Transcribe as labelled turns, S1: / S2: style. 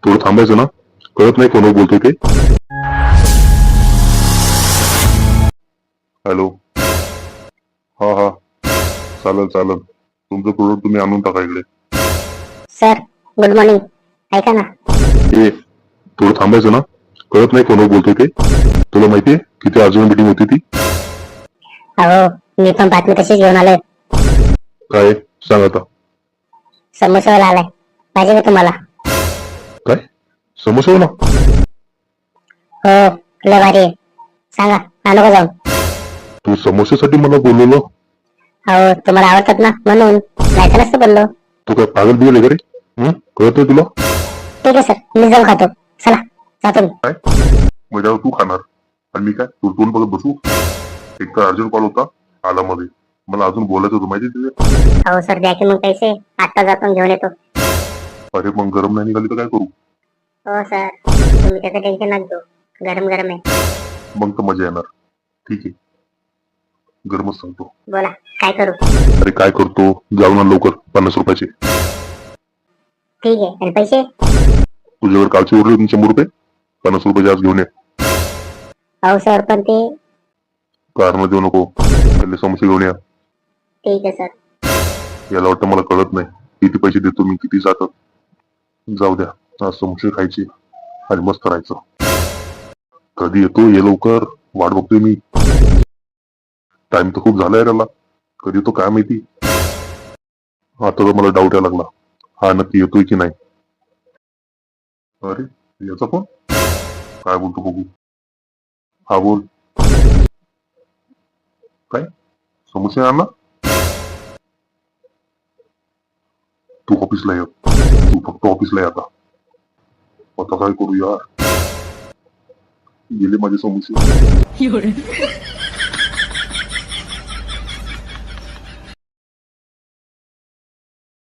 S1: थोडं थांबायचं ना. कळत नाही कोणावर बोलतोय ते. हॅलो. हा हा, चालेल चालेल. तुमचं प्रोडक्ट तुम्ही आणून टाका इकडे.
S2: Sir good morning. ऐका ना.
S1: ए, थोडं थांबायचं ना. कळत नाही कोणावर बोलतोय ते. तुला माहितीये किती अर्जंट मीटिंग होती ती.
S2: अहो मी पण बातमी तशीच घेऊन आलोय.
S1: काय सांग आता.
S2: समोसावाला आलाय, पाहिजे का तुम्हाला?
S1: काय समोसा ना.
S2: हो लय भारी आहे. सांगा आणू का जाऊन?
S1: तू समोश्यासाठी मला बोलवलं?
S2: अहो तुम्हाला आवडतात ना म्हणून, जायचं नसतं बोललो.
S1: तू काय पागल बिगल आहे का रे? कळत नाही तुला?
S2: ठीक आहे सर, मी जाऊन खातो. चला जातो मी.
S1: काय माझ्यावर तू खाणार आणि मी काय तू तोंड बघत बसू? एक तर अर्जंट कॉल होता, आला मध्ये. मला अजून बोलायचं होतं माहिती तुझे.
S2: अहो सर द्या की मग पैसे, आत्ता जातो घेऊन येतो.
S1: अरे मग गरम नाही निघाली तर काय करू?
S2: हो सर तुम्ही त्याचं टेन्शन नका घेऊ, गरम गरम आहे.
S1: मग तर मजा येणार. ठीक आहे, गरमच सांगतो.
S2: बोला काय करू?
S1: अरे काय करतो, जाऊ ना लवकर 50 रुपयाचे.
S2: ठीक आहे आणि पैसे?
S1: तुझ्यावर कालचे उरले होते 100 रुपये, 50 रुपये आज घेऊन ये.
S2: अहो सर पण ते.
S1: कारण देऊ नको, पहिले समोसे घेऊन या.
S2: ठीक आहे सर.
S1: याला वाटतं मला कळत नाही किती पैसे देतो मी, किती जातात. जाऊ द्या, आज समोसे खायचे आणि मस्त राहायचं. कधी येतो ये लवकर, वाट बघतोय मी. टाइम तर खूप झालाय त्याला, कधी येतो काय माहिती. आता तर मला डाऊट यायला लागला, हा नक्की येतोय की नाही. अरे याचा फोन, काय बोलतो बघू. हा बोल. काय समोसे आणला? तू ऑफिसला ये, तू फक्त ऑफिसला ये आता. आता काय करू यार, गेले माझे समोसे.